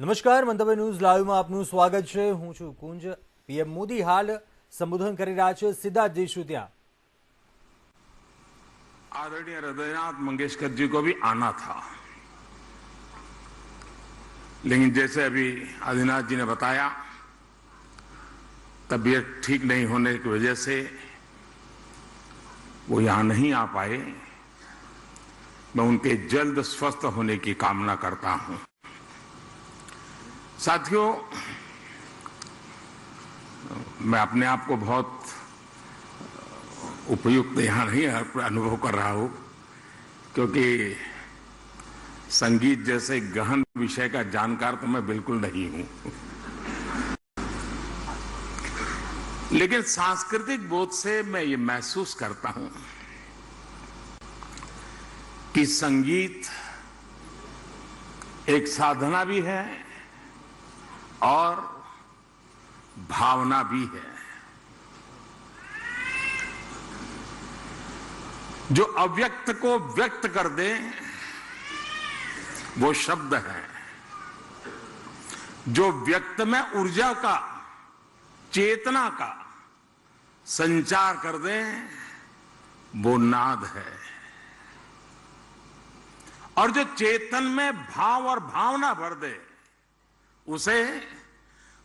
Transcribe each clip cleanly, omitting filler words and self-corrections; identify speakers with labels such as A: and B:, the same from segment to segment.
A: નમસ્કાર, મંતવ્ય ન્યૂઝ લાઈવમાં આપનું સ્વાગત છે. હું છું કુંજ. પીએમ મોદી હાલ સંબોધન કરી રહ્યા છે. સીધા જ જઈશું ત્યાં.
B: आदरणीय हृदयनाथ मंगेशकर जी को भी आना था, लेकिन जैसे अभी आदिनाथ जी ने बताया, तबीयत ठीक नहीं होने की वजह से वो यहां नहीं आ पाए. मैं उनके जल्द स्वस्थ होने की कामना करता हूं. साथियों, मैं अपने आप को बहुत उपयुक्त यहां नहीं अनुभव कर रहा हूं, क्योंकि संगीत जैसे गहन विषय का जानकार तो मैं बिल्कुल नहीं हूं. लेकिन सांस्कृतिक बोध से मैं ये महसूस करता हूं कि संगीत एक साधना भी है और भावना भी है. जो अव्यक्त को व्यक्त कर दे वो शब्द है. जो व्यक्त में ऊर्जा का, चेतना का संचार कर दे वो नाद है. और जो चेतन में भाव और भावना भर दे उसे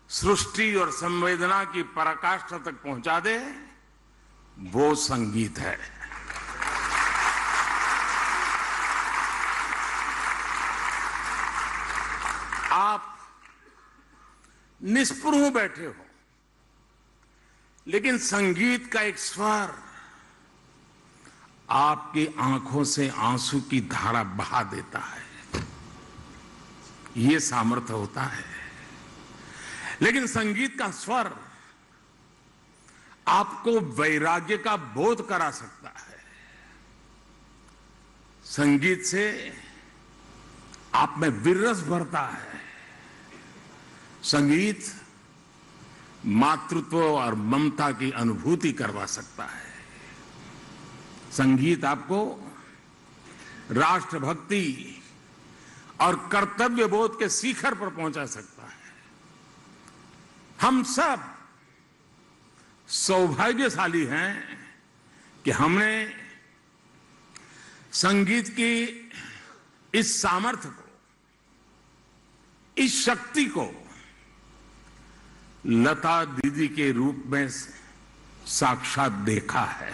B: सृष्टि और संवेदना की पराकाष्ठा तक पहुंचा दे वो संगीत है. आप निस्पृह बैठे हो, लेकिन संगीत का एक स्वर आपकी आंखों से आंसू की धारा बहा देता है. ये सामर्थ्य होता है. लेकिन संगीत का स्वर आपको वैराग्य का बोध करा सकता है. संगीत से आप में विरस भरता है. संगीत मातृत्व और ममता की अनुभूति करवा सकता है. संगीत आपको राष्ट्रभक्ति और कर्तव्य बोध के शिखर पर पहुंचा सकता है. हम सब सौभाग्यशाली हैं कि हमने संगीत की इस सामर्थ्य को, इस शक्ति को लता दीदी के रूप में साक्षात देखा है.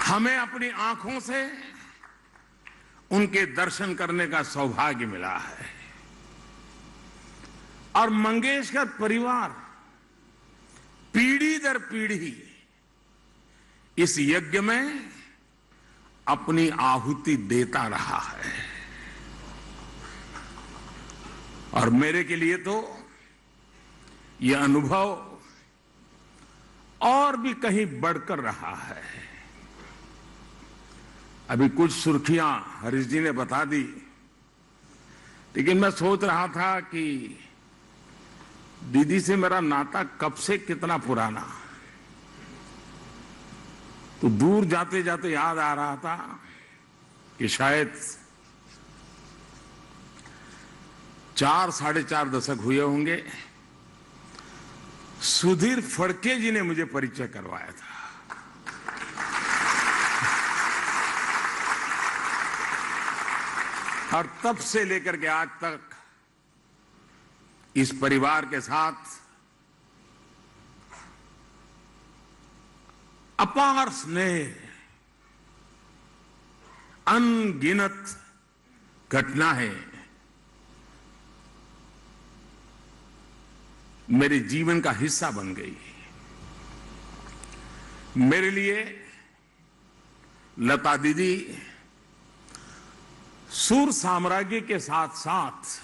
B: हमें अपनी आंखों से उनके दर्शन करने का सौभाग्य मिला है. और मंगेशकर परिवार पीढ़ी दर पीढ़ी इस यज्ञ में अपनी आहुति देता रहा है. और मेरे के लिए तो यह अनुभव और भी कहीं बढ़कर रहा है. अभी कुछ सुर्खियां हरीश जी ने बता दी, लेकिन मैं सोच रहा था कि दीदी से मेरा नाता कब से कितना पुराना. तो दूर जाते जाते याद आ रहा था कि शायद 4-4.5 दशक हुए होंगे. सुधीर फड़के जी ने मुझे परिचय करवाया था. और तब से लेकर के आज तक इस परिवार के साथ अपार स्नेह, अनगिनत घटनाएं मेरे जीवन का हिस्सा बन गई. मेरे लिए लता दीदी सुर साम्राज्य के साथ साथ,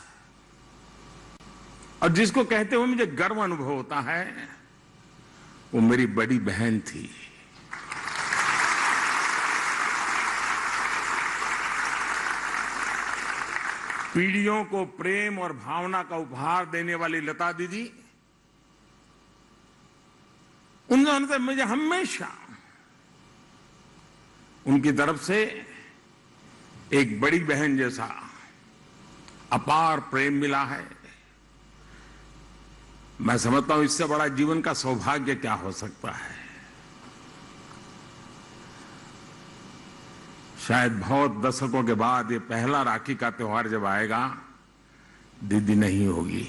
B: और जिसको कहते हुए मुझे गर्व अनुभव होता है, वो मेरी बड़ी बहन थी. पीढ़ियों को प्रेम और भावना का उपहार देने वाली लता दीदी, उन्होंने मुझे हमेशा उनकी तरफ से एक बड़ी बहन जैसा अपार प्रेम मिला है। मैं समझता हूं इससे बड़ा जीवन का सौभाग्य क्या हो सकता है। शायद बहुत दशकों के बाद ये पहला राखी का त्योहार जब आएगा, दीदी नहीं होगी।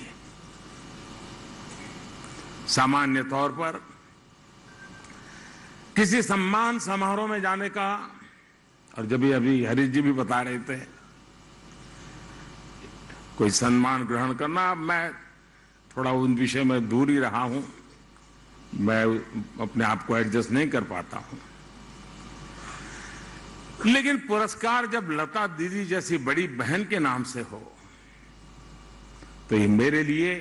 B: सामान्य तौर पर किसी सम्मान समारोह में जाने का, और जब अभी हरीश जी भी बता रहे थे कोई सम्मान ग्रहण करना, मैं थोड़ा उन विषय में दूर ही रहा हूं, मैं अपने आप को एडजस्ट नहीं कर पाता हूं। लेकिन पुरस्कार जब लता दीदी जैसी बड़ी बहन के नाम से हो, तो ये मेरे लिए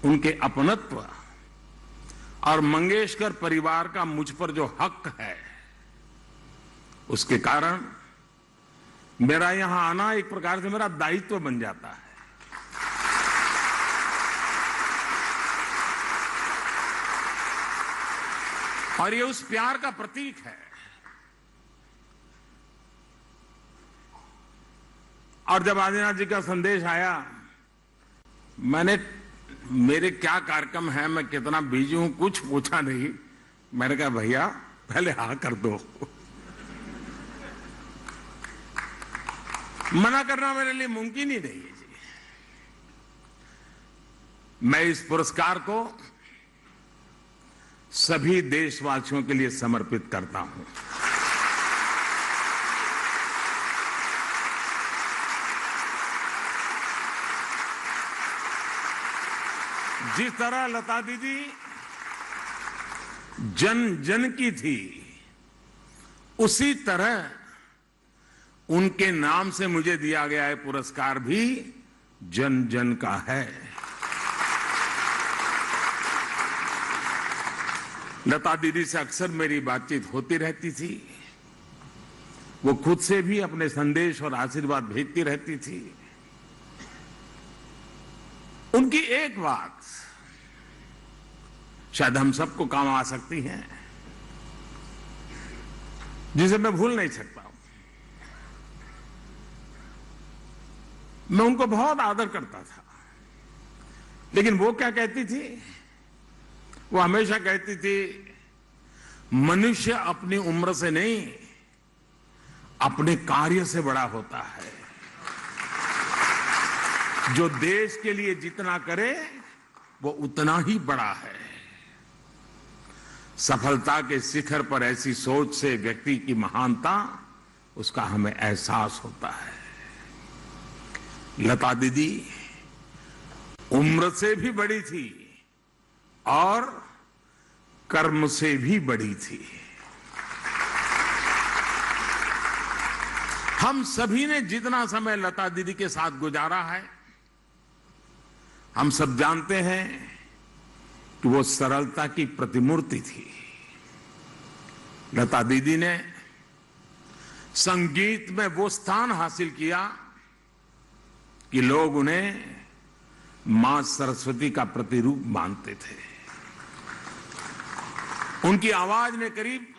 B: उनके अपनत्व और मंगेशकर परिवार का मुझ पर जो हक है, उसके कारण मेरा यहां आना एक प्रकार से मेरा दायित्व बन जाता है। और ये उस प्यार का प्रतीक है। और जब आदिनाथ जी का संदेश आया, मैंने मेरे क्या कार्यक्रम है, मैं कितना बिजी हूं, कुछ पूछा नहीं। मैंने कहा भैया पहले हाँ कर दो। मना करना मेरे लिए मुमकिन ही नहीं है जी। मैं इस पुरस्कार को सभी देशवासियों के लिए समर्पित करता हूं। जिस तरह लता दीदी जन जन की थी, उसी तरह उनके नाम से मुझे दिया गया है पुरस्कार भी जन जन का है। लता दीदी से अक्सर मेरी बातचीत होती रहती थी। वो खुद से भी अपने संदेश और आशीर्वाद भेजती रहती थी। उनकी एक बात शायद हम सबको काम आ सकती है, जिसे मैं भूल नहीं सकता हूं। मैं उनको बहुत आदर करता था, लेकिन वो क्या कहती थी? वो हमेशा कहती थी, मनुष्य अपनी उम्र से नहीं, अपने कार्य से बड़ा होता है। जो देश के लिए जितना करे वो उतना ही बड़ा है। सफलता के शिखर पर ऐसी सोच से व्यक्ति की महानता, उसका हमें एहसास होता है। लता दीदी उम्र से भी बड़ी थी और कर्म से भी बड़ी थी। हम सभी ने जितना समय लता दीदी के साथ गुजारा है, हम सब जानते हैं कि वो सरलता की प्रतिमूर्ति थी। लता दीदी ने संगीत में वो स्थान हासिल किया कि लोग उन्हें मां सरस्वती का प्रतिरूप मानते थे। उनकी आवाज ने करीब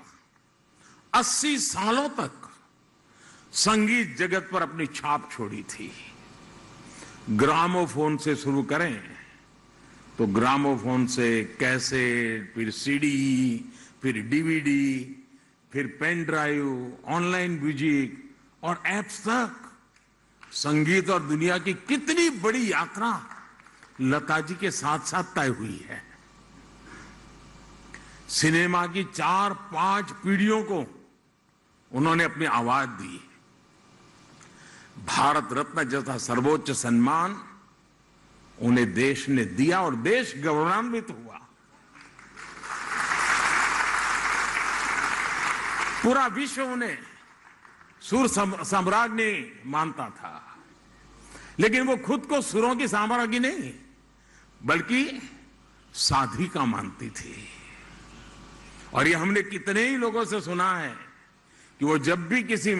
B: 80 सालों तक संगीत जगत पर अपनी छाप छोड़ी थी। ग्रामोफोन से शुरू करें तो ग्रामोफोन से कैसेट, फिर सीडी, फिर डीवीडी, फिर पेन ड्राइव, ऑनलाइन म्यूजिक और ऐप्स तक संगीत और दुनिया की कितनी बड़ी यात्रा लता जी के साथ साथ तय हुई है। सिनेमा की 4-5 पीढ़ियों को उन्होंने अपनी आवाज दी। भारत रत्न जैसा सर्वोच्च सम्मान उन्हें देश ने दिया और देश गौरवान्वित हुआ। पूरा विश्व उन्हें सुर साम्राज्ञी मानता था, लेकिन वो खुद को सुरों की साम्राज्ञी नहीं बल्कि साधिका मानती थी। और ये हमने कितने ही लोगों से सुना है कि वो जब भी किसी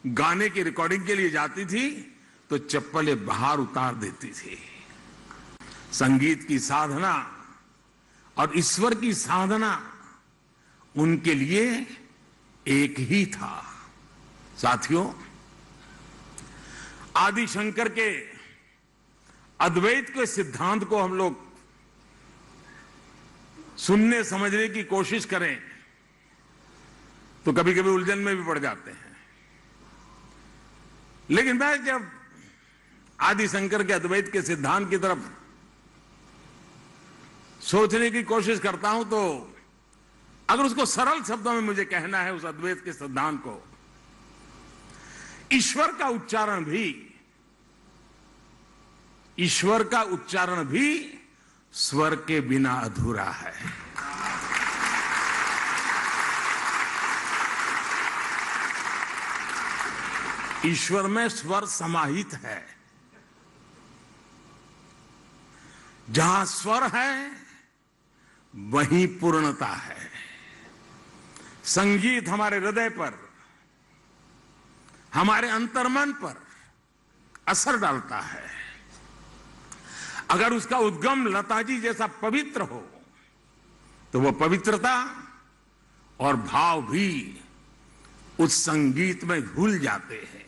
B: गाने की रिकॉर्डिंग के लिए जाती थी तो चप्पलें बाहर उतार देती थी। संगीत की साधना और ईश्वर की साधना उनके लिए एक ही था, साथियों, आदि शंकर के अद्वैत के सिद्धांत को हम लोग सुनने समझने की कोशिश करें तो कभी कभी उलझन में भी पड़ जाते हैं। लेकिन मैं जब आदि शंकर के अद्वैत के सिद्धांत की तरफ सोचने की कोशिश करता हूं तो अगर उसको सरल शब्दों में मुझे कहना है उस अद्वैत के सिद्धांत को, ईश्वर का उच्चारण भी स्वर के बिना अधूरा है। ईश्वर में स्वर समाहित है। जहां स्वर है वहीं पूर्णता है। संगीत हमारे हृदय पर, हमारे अंतर्मन पर असर डालता है। अगर उसका उद्गम लता जी जैसा पवित्र हो तो वह पवित्रता और भाव भी उस संगीत में घुल जाते हैं।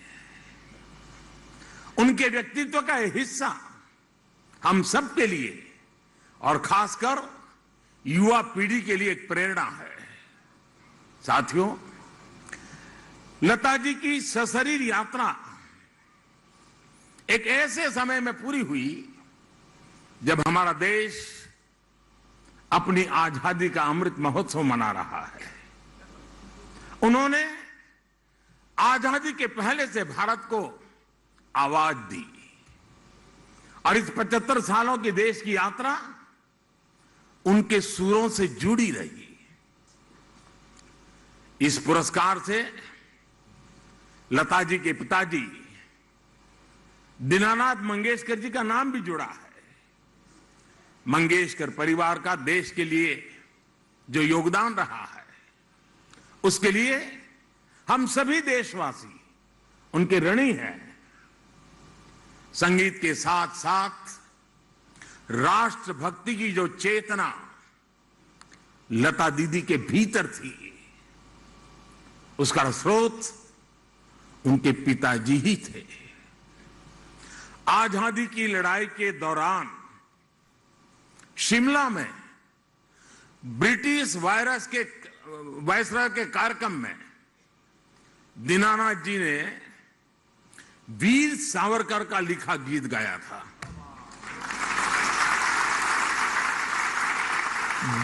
B: उनके व्यक्तित्व का एक हिस्सा हम सब के लिए और खासकर युवा पीढ़ी के लिए एक प्रेरणा है। साथियों, लता जी की सशरीर यात्रा एक ऐसे समय में पूरी हुई जब हमारा देश अपनी आजादी का अमृत महोत्सव मना रहा है। उन्होंने आजादी के पहले से भारत को आवाज दी और इस 75 सालों की देश की यात्रा उनके सुरों से जुड़ी रही। इस पुरस्कार से लता जी के पिताजी दीनानाथ मंगेशकर जी का नाम भी जुड़ा है। मंगेशकर परिवार का देश के लिए जो योगदान रहा है उसके लिए हम सभी देशवासी उनके ऋणी हैं। संगीत के साथ साथ राष्ट्रभक्ति की जो चेतना लता दीदी के भीतर थी उसका स्रोत उनके पिताजी ही थे। आजादी की लड़ाई के दौरान शिमला में ब्रिटिश वायसराय के कार्यक्रम में दीनानाथ जी ने वीर सावरकर का लिखा गीत गाया था।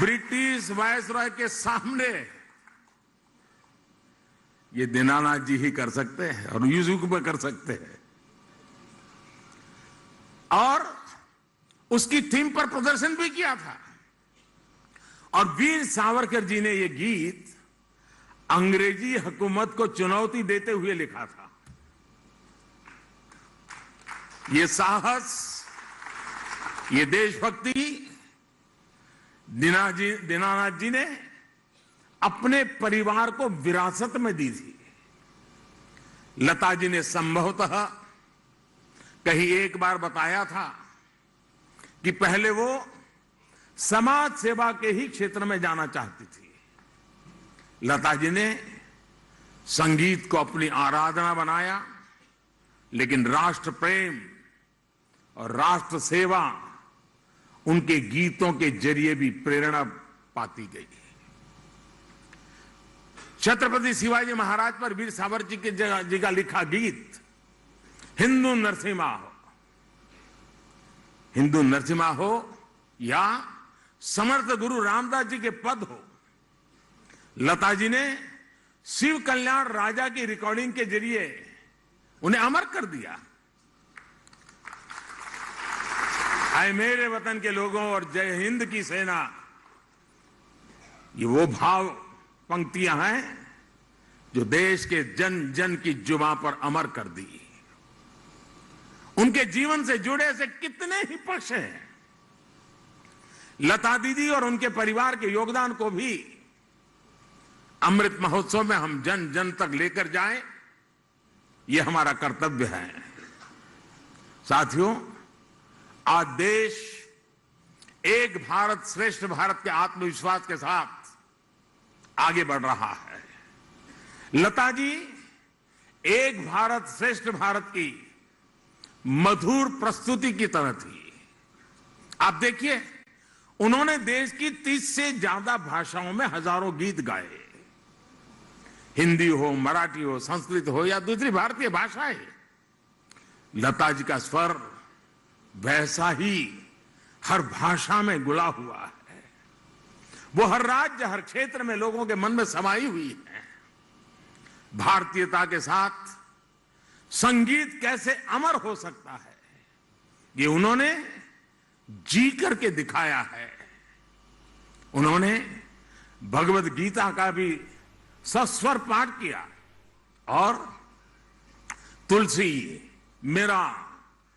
B: ब्रिटिश वायसराय के सामने ये दीनानाथ जी ही कर सकते हैं और यूजुक में कर सकते हैं। और उसकी थीम पर प्रदर्शन भी किया था। और वीर सावरकर जी ने यह गीत अंग्रेजी हुकूमत को चुनौती देते हुए लिखा था। ये साहस, ये देशभक्ति दीनानाथ जी ने अपने परिवार को विरासत में दी थी। लता जी ने संभवतः कहीं एक बार बताया था कि पहले वो समाज सेवा के ही क्षेत्र में जाना चाहती थी। लता जी ने संगीत को अपनी आराधना बनाया, लेकिन राष्ट्र प्रेम और राष्ट्र सेवा उनके गीतों के जरिए भी प्रेरणा पाती गई। छत्रपति शिवाजी महाराज पर वीर सावरकर जी का लिखा गीत हिंदू नरसिम्हा हो या समर्थ गुरु रामदास जी के पद हो, लता जी ने शिव कल्याण राजा की रिकॉर्डिंग के जरिए उन्हें अमर कर दिया। आए मेरे वतन के लोगों और जय हिंद की सेना, ये वो भाव पंक्तियां हैं जो देश के जन जन की जुबां पर अमर कर दी। उनके जीवन से जुड़े ऐसे कितने ही पक्ष हैं। लता दीदी और उनके परिवार के योगदान को भी अमृत महोत्सव में हम जन जन तक लेकर जाएं, यह हमारा कर्तव्य है। साथियों, आज देश एक भारत श्रेष्ठ भारत के आत्मविश्वास के साथ आगे बढ़ रहा है। लता जी एक भारत श्रेष्ठ भारत की मधुर प्रस्तुति की तरह थी। आप देखिए, उन्होंने देश की 30 से ज्यादा भाषाओं में हजारों गीत गाए। हिंदी हो, मराठी हो, संस्कृत हो या दूसरी भारतीय भाषाएं, लता जी का स्वर वैसा ही हर भाषा में घुला हुआ है। वो हर राज्य, हर क्षेत्र में लोगों के मन में समाई हुई है। भारतीयता के साथ संगीत कैसे अमर हो सकता है, ये उन्होंने जी करके दिखाया है। उन्होंने भगवत गीता का भी सस्वर पाठ किया और तुलसी, मीरा,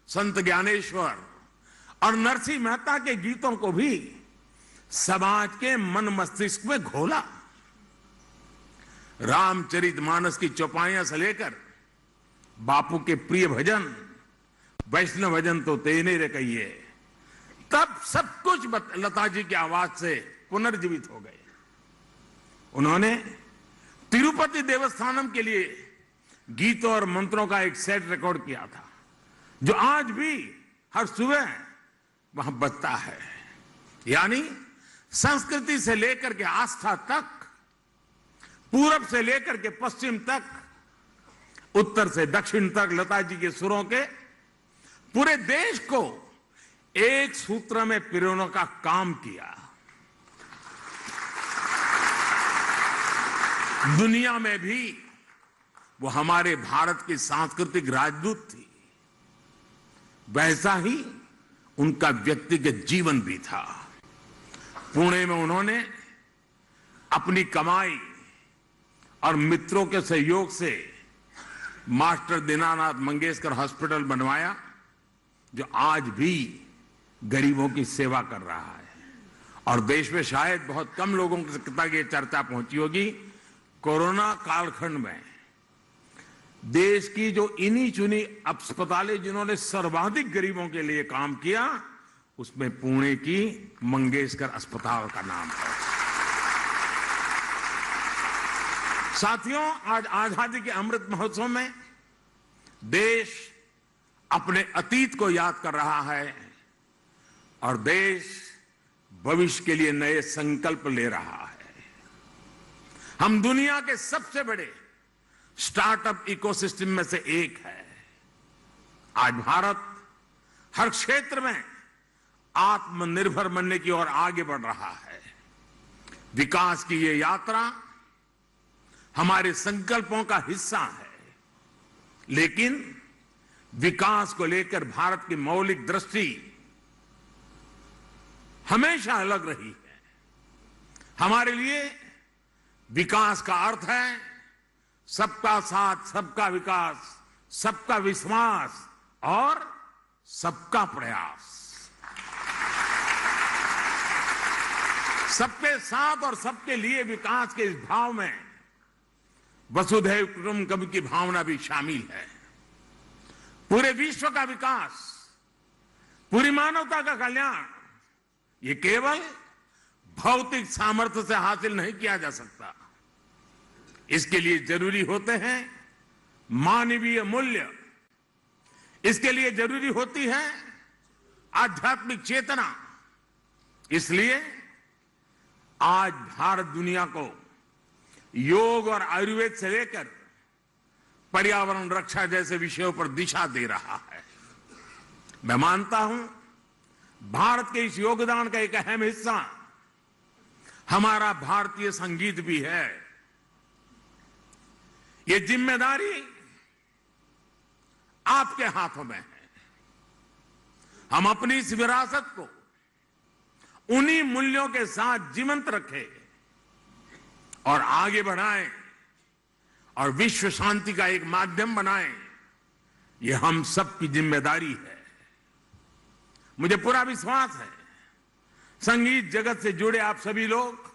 B: संत ज्ञानेश्वर और नरसिंह मेहता के गीतों को भी समाज के मन मस्तिष्क में घोला। रामचरितमानस की चौपाइयां से लेकर बापू के प्रिय भजन, वैष्णव भजन तो तेने रे कहिए, तब सब कुछ लता जी की आवाज से पुनर्जीवित हो गए। उन्होंने तिरुपति देवस्थानम के लिए गीतों और मंत्रों का एक सेट रिकॉर्ड किया था, जो आज भी हर सुबह वहां बजता है। यानी संस्कृति से लेकर के आस्था तक, पूरब से लेकर के पश्चिम तक, उत्तर से दक्षिण तक लता जी के सुरों के पूरे देश को एक सूत्र में पिरोने का काम किया। दुनिया में भी वो हमारे भारत की सांस्कृतिक राजदूत थी। वैसा ही उनका व्यक्तिगत जीवन भी था। पुणे में उन्होंने अपनी कमाई और मित्रों के सहयोग से मास्टर दीनानाथ मंगेशकर हॉस्पिटल बनवाया, जो आज भी गरीबों की सेवा कर रहा है। और देश में शायद बहुत कम लोगों तक ये चर्चा पहुंची होगी, कोरोना कालखंड में देश की जो इन्हीं चुनी अस्पतालें जिन्होंने सर्वाधिक गरीबों के लिए काम किया, उसमें पुणे की मंगेशकर अस्पताल का नाम है। साथियों, आज आजादी के अमृत महोत्सव में देश अपने अतीत को याद कर रहा है और देश भविष्य के लिए नए संकल्प ले रहा है। हम दुनिया के सबसे बड़े स्टार्टअप इकोसिस्टम में से एक है। आज भारत हर क्षेत्र में आत्मनिर्भर बनने की ओर आगे बढ़ रहा है। विकास की ये यात्रा हमारे संकल्पों का हिस्सा है, लेकिन विकास को लेकर भारत की मौलिक दृष्टि हमेशा अलग रही है। हमारे लिए विकास का अर्थ है सबका साथ, सबका विकास, सबका विश्वास और सबका प्रयास। सबके साथ और सबके लिए विकास के इस भाव में वसुधैव कुटुंबकम की भावना भी शामिल है। पूरे विश्व का विकास, पूरी मानवता का कल्याण, ये केवल भौतिक सामर्थ्य से हासिल नहीं किया जा सकता। इसके लिए जरूरी होते हैं मानवीय मूल्य, इसके लिए जरूरी होती है आध्यात्मिक चेतना। इसलिए आज भारत दुनिया को योग और आयुर्वेद से लेकर पर्यावरण रक्षा जैसे विषयों पर दिशा दे रहा है। मैं मानता हूं भारत के इस योगदान का एक अहम हिस्सा हमारा भारतीय संगीत भी है। ये जिम्मेदारी आपके हाथों में है। हम अपनी इस विरासत को उन्हीं मूल्यों के साथ जीवंत रखें और आगे बढ़ाएं और विश्व शांति का एक माध्यम बनाएं। ये हम सबकी जिम्मेदारी है। मुझे पूरा विश्वास है संगीत जगत से जुड़े आप सभी लोग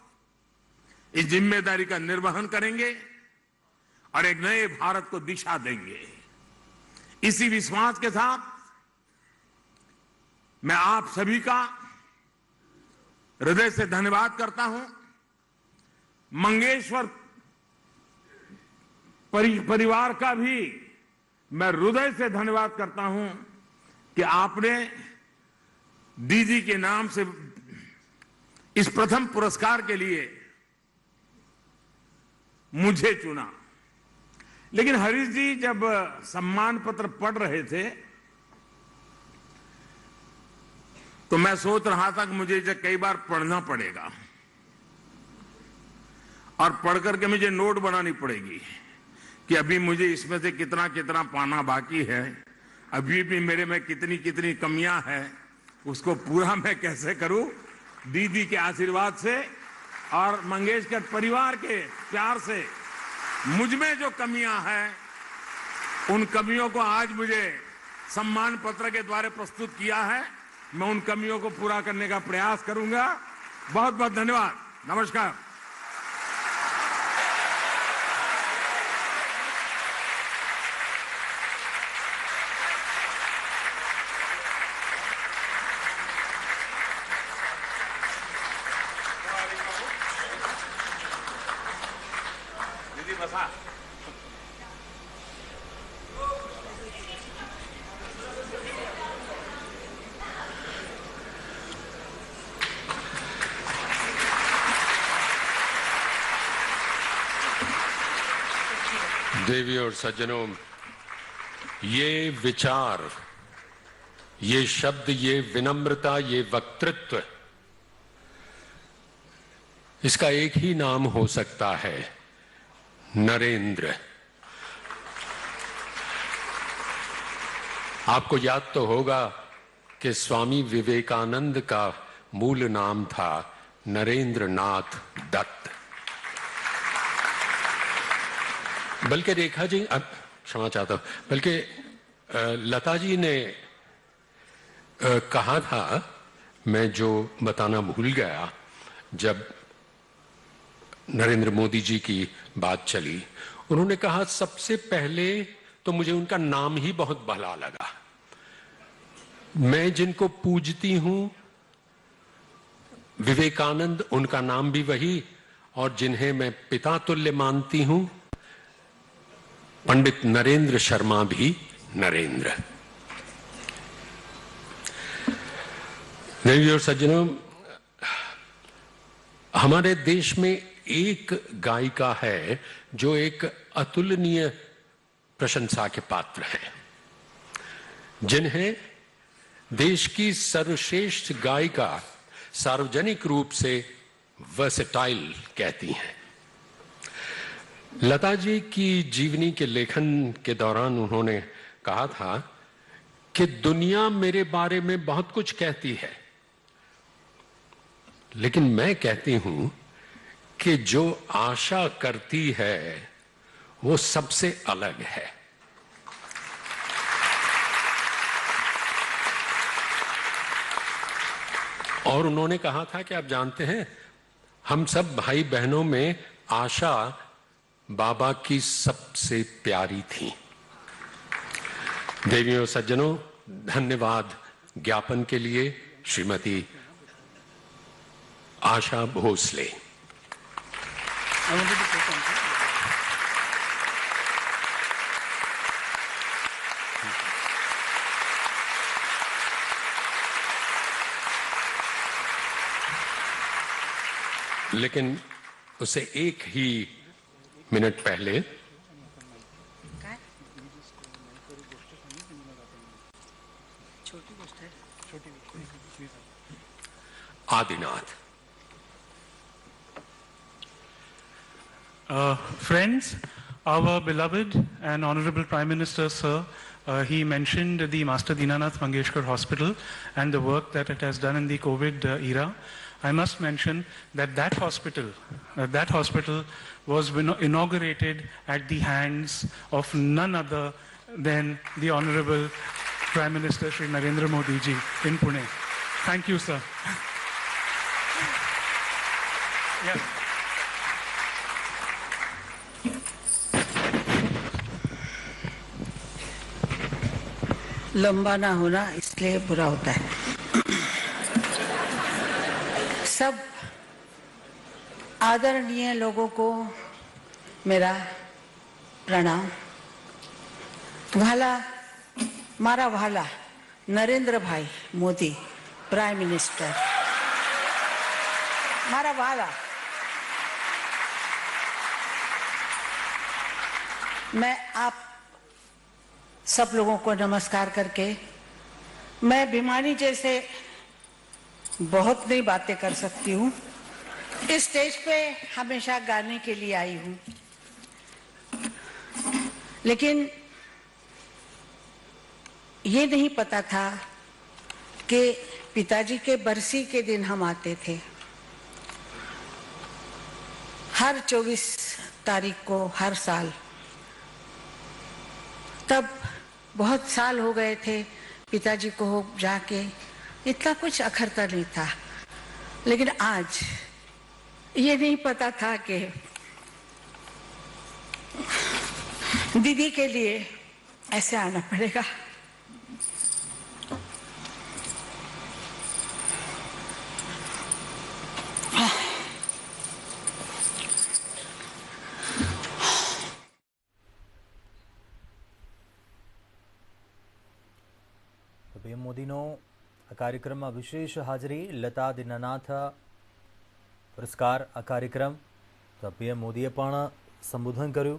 B: इस जिम्मेदारी का निर्वहन करेंगे और एक नए भारत को दिशा देंगे। इसी विश्वास के साथ मैं आप सभी का हृदय से धन्यवाद करता हूं। मंगेशकर परिवार का भी मैं हृदय से धन्यवाद करता हूं कि आपने दीदी के नाम से इस प्रथम पुरस्कार के लिए मुझे चुना। लेकिन हरीश जी जब सम्मान पत्र पढ़ रहे थे तो मैं सोच रहा था कि मुझे इसे कई बार पढ़ना पड़ेगा और पढ़ करके मुझे नोट बनानी पड़ेगी कि अभी मुझे इसमें से कितना कितना पाना बाकी है, अभी भी मेरे में कितनी कितनी कमियां हैं, उसको पूरा मैं कैसे करूं। दीदी के आशीर्वाद से और मंगेशकर परिवार के प्यार से मुझ में जो कमियां हैं उन कमियों को आज मुझे सम्मान पत्र के द्वारा प्रस्तुत किया है। मैं उन कमियों को पूरा करने का प्रयास करूंगा। बहुत बहुत धन्यवाद। नमस्कार। दीदी बसा।
C: देवी और सज्जनों, ये विचार, ये शब्द, ये विनम्रता, ये वक्तृत्व, इसका एक ही नाम हो सकता है, नरेंद्र। आपको याद तो होगा कि स्वामी विवेकानंद का मूल नाम था नरेंद्र नाथ दत्त। बल्कि रेखा जी, क्षमा चाहता हूं, बल्कि लता जी ने कहा था, मैं जो बताना भूल गया, जब नरेंद्र मोदी जी की बात चली, उन्होंने कहा सबसे पहले तो मुझे उनका नाम ही बहुत भला लगा। मैं जिनको पूजती हूं, विवेकानंद उनका नाम भी वही, और जिन्हें मैं पिता तुल्य मानती हूं, पंडित नरेंद्र शर्मा भी नरेंद्र। देवी और सज्जनों, हमारे देश में एक गायिका है जो एक अतुलनीय प्रशंसा के पात्र है, जिन्हें देश की सर्वश्रेष्ठ गायिका सार्वजनिक रूप से वर्सेटाइल कहती हैं। लता जी की जीवनी के लेखन के दौरान उन्होंने कहा था कि दुनिया मेरे बारे में बहुत कुछ कहती है, लेकिन मैं कहती हूं कि जो आशा करती है वो सबसे अलग है। और उन्होंने कहा था कि आप जानते हैं, हम सब भाई बहनों में आशा बाबा की सबसे प्यारी थी। देवियों सज्जनों, धन्यवाद ज्ञापन के लिए श्रीमती आशा भोसले। लेकिन उसे एक ही मिनट पहले Adinath.
D: Friends, our beloved and honorable Prime Minister, sir, he mentioned the Master Dinanath Mangeshkar Hospital and the work that it has done in the COVID era. I must mention that that hospital was inaugurated at the hands of none other than the honorable Prime Minister Shri Narendra Modi ji in Pune. Thank you, sir. Yeah.
E: लंबा ना होना इसलिए बुरा होता है। सब आदरणीय लोगों को मेरा प्रणाम। वाला मारा वाला नरेंद्र भाई मोदी प्राइम मिनिस्टर, मारा वाला, मैं आप सब लोगों को नमस्कार करके, मैं बीमारी जैसे बहुत नई बातें कर सकती हूँ। इस स्टेज पे हमेशा गाने के लिए आई हूँ, लेकिन ये नहीं पता था कि पिताजी के बरसी के दिन हम आते थे। हर 24 तारीख को हर साल। तब बहुत साल हो गए थे पिताजी को जाके, इतना कुछ अखरता नहीं था। लेकिन आज ये नहीं पता था कि दीदी के लिए ऐसे आना पड़ेगा।
A: તો પીએમ મોદીનો આ કાર્યક્રમમાં વિશેષ હાજરી, લતા દીનાનાથ પુરસ્કાર આ કાર્યક્રમ, તો પીએમ મોદીએ પણ સંબોધન કર્યું।